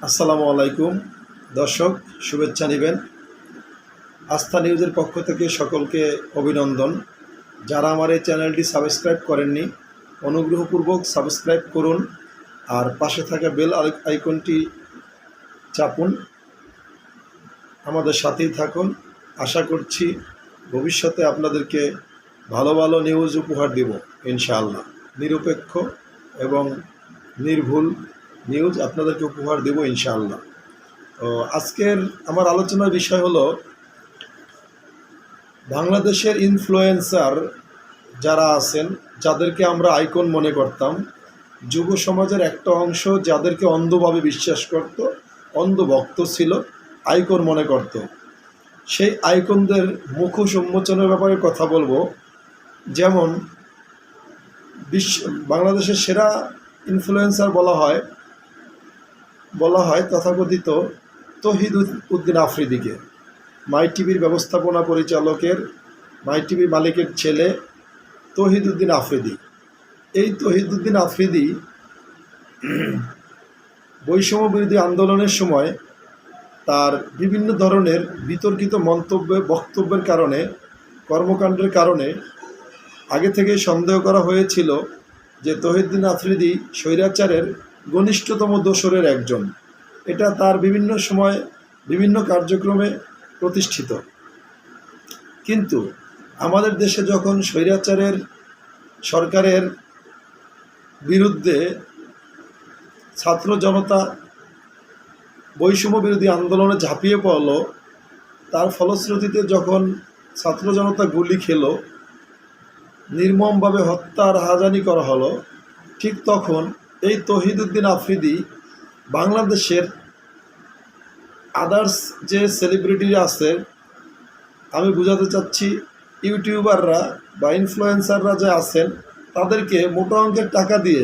আসসালামু আলাইকুম দর্শক, শুভেচ্ছা নেবেন। আস্থা নিউজের পক্ষ থেকে সকলকে অভিনন্দন। যারা আমার এই চ্যানেলটি সাবস্ক্রাইব করেননি, অনুগ্রহপূর্বক সাবস্ক্রাইব করুন আর পাশে থাকা বেল আইকনটি চাপুন। আমাদের সাথেই থাকুন। আশা করছি ভবিষ্যতে আপনাদেরকে ভালো ভালো নিউজ উপহার দেব ইনশাআল্লাহ। নিরপেক্ষ এবং নির্ভুল নিউজ আপনাদেরকে উপহার দেব ইনশাআল্লাহ। তো আজকের আমার আলোচনার বিষয় হলো বাংলাদেশের ইনফ্লুয়েন্সার যারা আছেন, যাদেরকে আমরা আইকন মনে করতাম, যুব সমাজের একটা অংশ যাদেরকে অন্ধভাবে বিশ্বাস করত, অন্ধভক্ত ছিল, আইকন মনে করত, সেই আইকনদের মুখোশ উন্মোচনের ব্যাপারে কথা বলবো। যেমন বাংলাদেশের সেরা ইনফ্লুয়েন্সার বলা হয় তথাকথিত তৌহিদ উদ্দিন আফ্রিদিকে। মাই টিভির ব্যবস্থাপনা পরিচালকের, মাই টিভি মালিকের ছেলে তৌহিদ উদ্দিন আফ্রিদি। এই তৌহিদ উদ্দিন আফ্রিদি বৈষম্য বিরোধী আন্দোলনের সময় তার বিভিন্ন ধরনের বিতর্কিত বক্তব্যের কারণে, কর্মকাণ্ডের কারণে আগে থেকেই সন্দেহ করা হয়েছিল যে তৌহিদ উদ্দিন আফ্রিদি স্বৈরাচারের ঘনিষ্ঠতম দোসরের একজন। এটা তার বিভিন্ন সময় বিভিন্ন কার্যক্রমে প্রতিষ্ঠিত। কিন্তু আমাদের দেশে যখন স্বৈরাচারের সরকারের বিরুদ্ধে ছাত্র জনতা বৈষম্য বিরোধী আন্দোলনে ঝাঁপিয়ে পড়ল, তার ফলশ্রুতিতে যখন ছাত্র জনতা গুলি খেল, নির্মমভাবে হত্যার হাজানি করা হলো, ঠিক তখন এই তৌহিদ উদ্দিন আফ্রিদি বাংলাদেশের আদার্স যে সেলিব্রিটিরা আছে, আমি বোঝাতে চাচ্ছি ইউটিউবাররা বা ইনফ্লুয়েন্সাররা যে আছেন, তাদেরকে মোটা অঙ্কের টাকা দিয়ে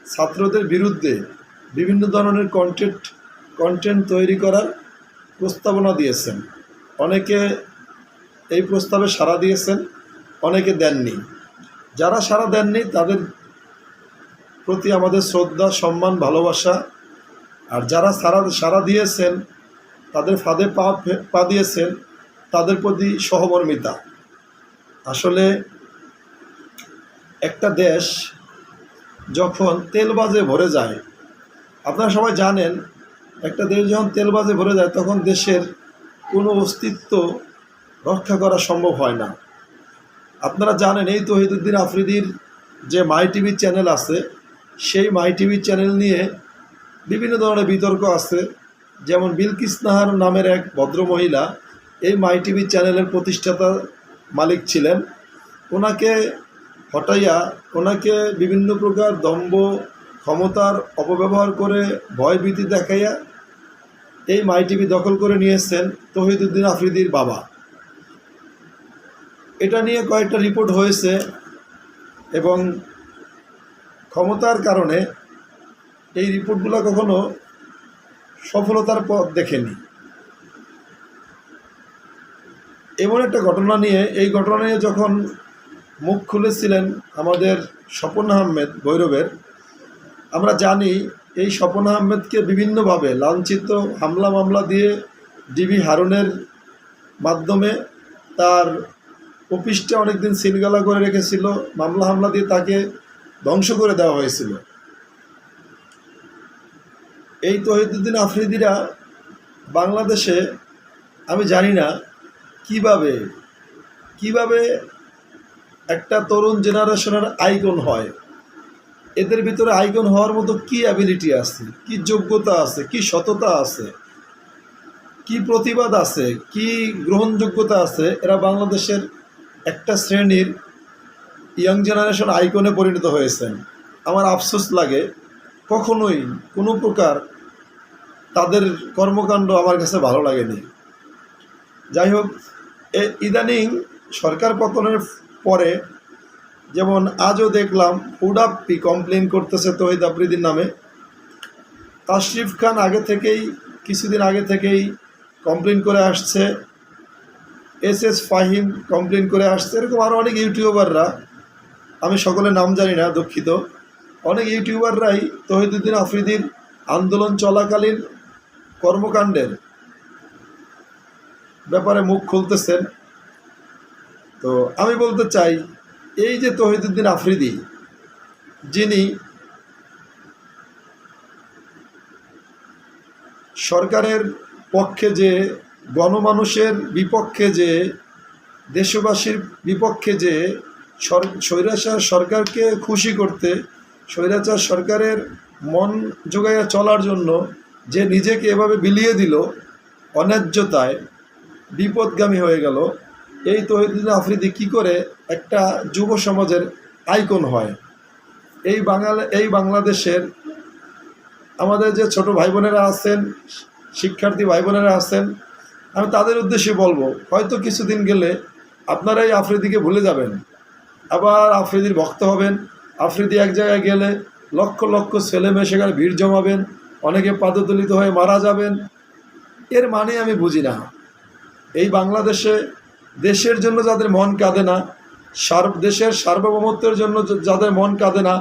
ছাত্রদের বিরুদ্ধে বিভিন্ন ধরনের কন্টেন্ট তৈরি করার প্রস্তাবনা দিয়েছেন। অনেকে এই প্রস্তাবে সাড়া দিয়েছেন, অনেকে দেননি। যারা সাড়া দেননি তাদের প্রতি আমাদের শ্রদ্ধা, সম্মান, ভালোবাসা। আর যারা সাড়া দিয়েছেন, তাদের ফাঁদে পা দিয়েছেন, তাদের প্রতি সহমর্মিতা। আসলে একটা দেশ যখন তেলবাজে ভরে যায়, আপনারা সবাই জানেন, একটা দেশ যখন তেলবাজে ভরে যায় তখন দেশের কোনো অস্তিত্ব রক্ষা করা সম্ভব হয় না। আপনারা জানেন এই তৌহিদ উদ্দিন আফ্রিদির যে মাই টিভি চ্যানেল আছে, সেই মাই টিভি চ্যানেল নিয়ে বিভিন্ন ধরনের বিতর্ক আছে। যেমন বিলকিস নাহার নামের এক ভদ্রমহিলা এই মাই টিভি চ্যানেলের প্রতিষ্ঠাতা মালিক ছিলেন। ওনাকে হটাইয়া, ওনাকে বিভিন্ন প্রকার দম্ভ ক্ষমতার অপব্যবহার করে, ভয়ভীতি দেখাইয়া এই মাই টিভি দখল করে নিয়েছেন তৌহিদ উদ্দিন আফ্রিদির বাবা। এটা নিয়ে কয়েকটা রিপোর্ট হয়েছে এবং ক্ষমতার কারণে এই রিপোর্টগুলো কখনো সফলতার পথ দেখেনি। এমন একটা ঘটনা নিয়ে, এই ঘটনা নিয়ে যখন মুখ খুলেছিলেন আমাদের স্বপন আহমেদ ভৈরবের, আমরা জানি এই স্বপন আহমেদকে বিভিন্নভাবে লাঞ্ছিত, হামলা মামলা দিয়ে ডিবি হারুনের মাধ্যমে তার অফিসটা অনেকদিন সিলগালা করে রেখেছিল, মামলা হামলা দিয়ে তাকে ধ্বংস করে দেওয়া হয়েছিল। এই তৌহিদ উদ্দিন আফ্রিদিরা বাংলাদেশে, আমি জানি না কিভাবে একটা তরুণ জেনারেশনের আইকন হয়। এদের ভিতরে আইকন হওয়ার মতো কি অ্যাবিলিটি আছে, কি যোগ্যতা আছে, কি সততা আছে, কি প্রতিবাদ আছে, কি গ্রহণযোগ্যতা আছে। এরা বাংলাদেশের একটা শ্রেণীর ইয়াং জেনারেশন আইকনে পরিণত হয়েছেন। আমার আফসোস লাগে, কখনোই কোনো প্রকার তাদের কর্মকাণ্ড আমার কাছে ভালো লাগেনি। যাই হোক, ইদানিং সরকার পতনের পরে যেমন আজও দেখলাম হুডাপ্পি কমপ্লেন করতেছে তৌহিদ আফ্রিদির নামে। তাশরিফ খান কিছুদিন আগে থেকেই কমপ্লেন করে আসছে, এস ফাহিম কমপ্লেন করে আসছে। এরকম আরও অনেক ইউটিউবাররা, আমি সকলের নাম জানি না, দুঃখিত, অনেক ইউটিউবাররাই তৌহিদ উদ্দিন আফ্রিদির আন্দোলন চলাকালীন কর্মকাণ্ডের ব্যাপারে মুখ খুলতেছেন। তো আমি বলতে চাই, এই যে তৌহিদুদ্দিন আফ্রিদি, যিনি সরকারের পক্ষে যে, গণমানুষের বিপক্ষে যে, দেশবাসীর বিপক্ষে যে, স্বৈরাচার সরকারকে খুশি করতে, স্বৈরাচার সরকারের মন জোগাইয়া চলার জন্য যে নিজেকে এভাবে বিলিয়ে দিল, অন্যায্যতায় বিপদগামী হয়ে গেল, এই তৌহিদুদ্দিন আফ্রিদি কী করে একটা যুব সমাজের আইকন হয়? এই বাংলাদেশের আমাদের যে ছোট ভাই বোনেরা আছেন, শিক্ষার্থী ভাই বোনেরা আছেন, আমি তাদের উদ্দেশ্যে বলবো, হয়তো কিছুদিন গেলে আপনারা এই আফ্রিদিকে ভুলে যাবেন, আবার আফ্রিদির ভক্ত হবেন। আফ্রিদি এক জায়গায় গেলে লক্ষ লক্ষ ছেলে মেয়ে সেখানে ভিড় জমাবেন, অনেকে পাদদলিত হয়ে মারা যাবেন। এর মানে আমি বুঝি না। এই বাংলাদেশে দেশের জন্য যাদের মন কাঁদে না, দেশের সার্বভৌমত্বের জন্য যাদের মন কাঁদে না,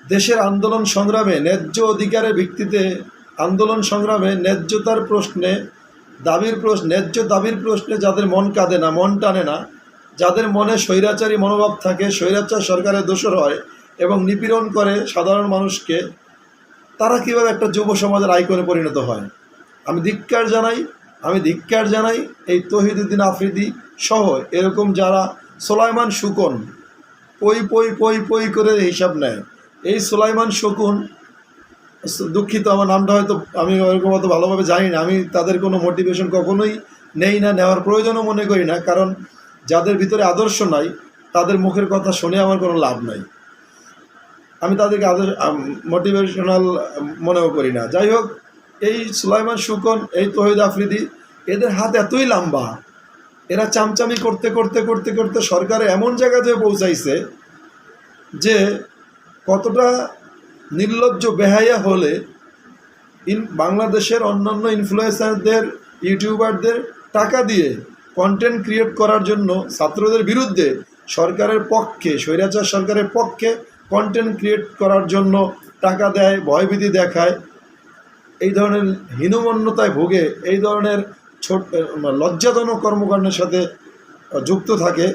দেশের আন্দোলন সংগ্রামে ন্যায্য অধিকারের ভিত্তিতে আন্দোলন সংগ্রামে ন্যায্যতার প্রশ্নে, ন্যায্য দাবির প্রশ্নে যাদের মন কাঁদে না, মন টানে না, যাদের মনে স্বৈরাচারী মনোভাব থাকে, স্বৈরাচার সরকারের দোসর হয় এবং নিপীড়ন করে সাধারণ মানুষকে, তারা কীভাবে একটা যুব সমাজের আইকনে পরিণত হয়? আমি ধিক্কার জানাই এই তৌহিদুদ্দিন আফ্রিদি সহ এরকম যারা সোলাইমান শুকন পই পই পই পই করে হিসাব নেয়। এই সোলাইমান শকুন, দুঃখিত আমার নামটা হয়তো আমি ওরকম অত ভালোভাবে জানি না, আমি তাদের কোনো মোটিভেশন কখনোই নেই না, নেওয়ার প্রয়োজনও মনে করি না, কারণ যাদের ভিতরে আদর্শ নাই তাদের মুখের কথা শুনে আমার কোনো লাভ নাই, আমি তাদেরকে মোটিভেশনাল মনেও করি না। যাই হোক, এই সুলাইমান শুকন, এই তৌহিদ আফ্রিদি, এদের হাত এতই লম্বা, এরা চামচামি করতে করতে করতে করতে সরকারে এমন জায়গায় যেয়ে পৌঁছাইছে যে কতটা নির্লজ্জ বেহায়া হলে বাংলাদেশের অন্যান্য ইনফ্লুয়েন্সারদের, ইউটিউবারদের টাকা দিয়ে কন্টেন্ট ক্রিয়েট করার জন্য ছাত্রদের বিরুদ্ধে সরকারের পক্ষে, স্বৈরাচার সরকারের পক্ষে কন্টেন্ট ক্রিয়েট করার জন্য টাকা দেয়, ভয়ভীতি দেখায়, এই ধরনের হীনমন্যতায় ভোগে, এই ধরনের লজ্জাজনক কর্মকাণ্ডের সাথে যুক্ত থাকে।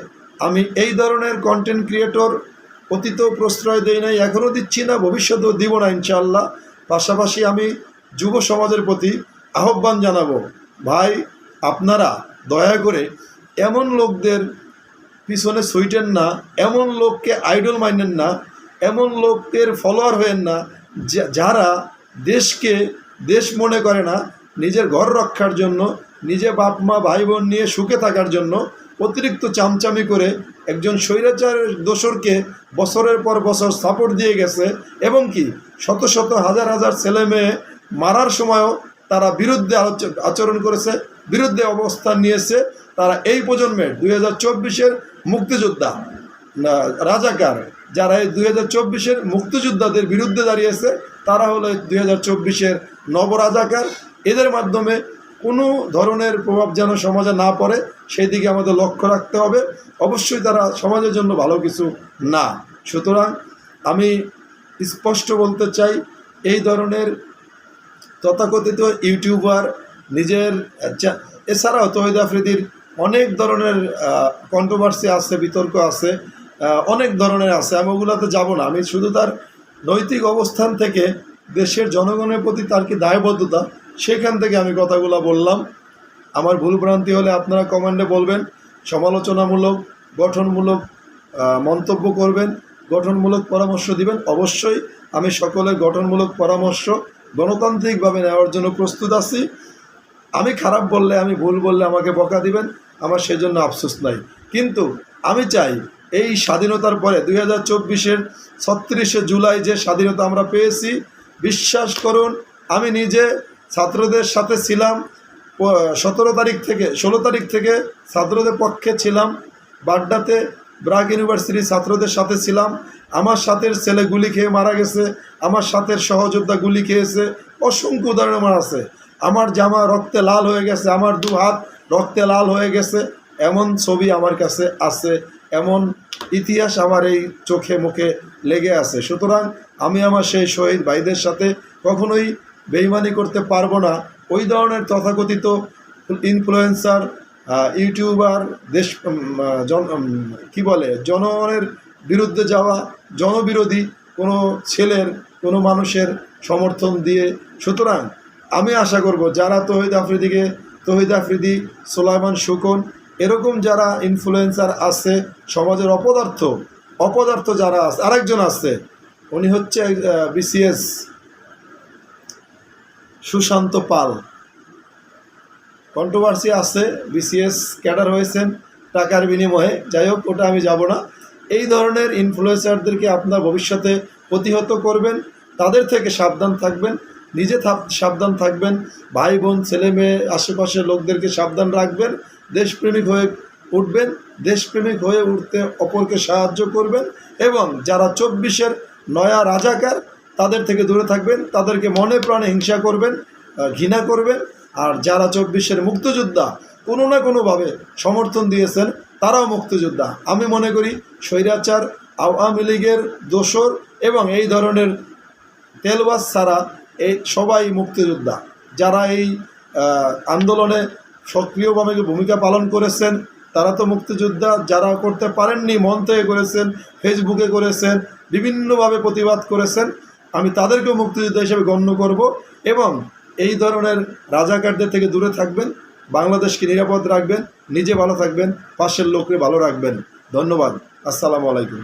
আমি এই ধরনের কন্টেন্ট ক্রিয়েটর অতীতেও প্রশ্রয় দেই নাই, এখনও দিচ্ছি না, ভবিষ্যতেও দিব না ইনশাআল্লাহ। পাশাপাশি আমি যুব সমাজের প্রতি আহ্বান জানাবো, ভাই আপনারা দয়া করে এমন লোকদের পিছনে ছুটেন না, এমন লোককে আইডল মানেন না, এমন লোকের ফলোয়ার হয়েন না যারা দেশকে দেশ মনে করে না, নিজের ঘর রক্ষার জন্য, নিজে বাপ মা ভাই বোন নিয়ে সুখে থাকার জন্য অতিরিক্ত চামচামি করে একজন স্বৈরাচারের দোসরকে বছরের পর বছর সাপোর্ট দিয়ে গেছে, এবং কি শত শত হাজার হাজার ছেলে মেয়ে মারার সময়ও তারা বিরুদ্ধে আচরণ করেছে, বিরুদ্ধে অবস্থান নিয়েছে। তারা এই প্রজন্মের 2024-এর মুক্তিযোদ্ধা, রাজাকার, যারা এই 2024-এর মুক্তিযোদ্ধাদের বিরুদ্ধে দাঁড়িয়েছে, তারা হলো 2024-এর নবরাজাকার। এদের মাধ্যমে কোনো ধরনের প্রভাব যেন সমাজে না পড়ে, সেই দিকে আমাদের লক্ষ্য রাখতে হবে। অবশ্যই তারা সমাজের জন্য ভালো কিছু না। সুতরাং আমি স্পষ্ট বলতে চাই, এই ধরনের তথাকথিত ইউটিউবার নিজের, এছাড়াও তৌহিদ আফ্রিদির অনেক ধরনের কন্ট্রোভার্সি আছে, বিতর্ক আছে, অনেক ধরনের আছে, আমি ওগুলোতে যাব না। আমি শুধু তার নৈতিক অবস্থান থেকে দেশের জনগণের প্রতি তার কি দায়বদ্ধতা, সেখান থেকে আমি কথাগুলো বললাম। আমার ভুলভ্রান্তি হলে আপনারা কমেন্টে বলবেন, সমালোচনামূলক গঠনমূলক মন্তব্য করবেন, গঠনমূলক পরামর্শ দিবেন। অবশ্যই আমি সকলের গঠনমূলক পরামর্শ গণতান্ত্রিকভাবে নেওয়ার জন্য প্রস্তুত আছি। আমি খারাপ বললে, আমি ভুল বললে আমাকে বকা দিবেন, আমার সেজন্য আফসোস নাই। কিন্তু আমি চাই এই স্বাধীনতার পরে 2024-এর 36শে জুলাই যে স্বাধীনতা আমরা পেয়েছি, বিশ্বাস করুন আমি নিজে ছাত্রদের সাথে ছিলাম, 16 তারিখ থেকে ছাত্রদের পক্ষে ছিলাম, বাড্ডাতে ব্রাক ইউনিভার্সিটির ছাত্রদের সাথে ছিলাম। আমার সাথের ছেলে গুলি খেয়ে মারা গেছে, আমার সাথের সহযোদ্ধা গুলি খেয়েছে, অসংখ্য উদাহরণ আমার আছে। আমার জামা রক্তে লাল হয়ে গেছে, আমার 2 হাত রক্তে লাল হয়ে গেছে, এমন ছবি আমার কাছে আছে, এমন ইতিহাস আমার এই চোখে মুখে লেগে আছে। সুতরাং আমি আমার সেই শহীদ ভাইদের সাথে কখনোই বেইমানি করতে পারবো না। ওই ধরনের তথাকথিত ইনফ্লুয়েন্সার, ইউটিউবার, দেশ কি বলে, জনগণের বিরুদ্ধে যাওয়া, জনবিরোধী কোনো ছেলের, কোনো মানুষের সমর্থন দিয়ে। সুতরাং আমি আশা করব যারা তৌহিদ আফ্রিদি, সোলাইমান সুকন, এরকম যারা ইনফ্লুয়েন্সার আছে, সমাজের অপদার্থ যারা আছে, আরেকজন আছে, উনি হচ্ছে বিসিএস সুশান্ত পাল, কন্ট্রোভার্সি আছে, বিসিএস ক্যাডার হয়েছেন টাকার বিনিময়ে। যাই হোক, ওটা আমি যাব না। এই ধরনের ইনফ্লুয়েন্সারদেরকে আপনার ভবিষ্যতে প্রতিহত করবেন, তাদের থেকে সাবধান থাকবেন, নিজে সাবধান থাকবেন, ভাই বোন ছেলে মেয়ে আশেপাশের লোকদেরকে সাবধান রাখবেন, দেশপ্রেমিক হয়ে উঠবেন, দেশপ্রেমিক হয়ে উঠতে অপরকে সাহায্য করবেন, এবং যারা 24-এর নয়া রাজাকার তাদের থেকে দূরে থাকবেন, তাদেরকে মনে প্রাণে হিংসা করবেন, ঘৃণা করবেন। আর যারা 24-এর মুক্তিযোদ্ধা কোনো না কোনোভাবে সমর্থন দিয়েছেন, তারাও মুক্তিযোদ্ধা। আমি মনে করি স্বৈরাচার, আওয়ামী লীগের দোসর এবং এই ধরনের তেলবাজ ছাড়া এই সবাই মুক্তিযোদ্ধা। যারা এই আন্দোলনে সক্রিয়ভাবে ভূমিকা পালন করেছেন তারা তো মুক্তিযোদ্ধা। যারা করতে পারেননি, মন থেকে করেছেন, ফেসবুকে করেছেন, বিভিন্নভাবে প্রতিবাদ করেছেন, আমি তাদেরকেও মুক্তিযোদ্ধা হিসেবে গণ্য করব। এবং এই ধরনের রাজাকারদের থেকে দূরে থাকবেন, বাংলাদেশকে নিরাপদ রাখবেন, নিজে ভালো থাকবেন, পাশের লোককে ভালো রাখবেন। ধন্যবাদ। আসসালামু আলাইকুম।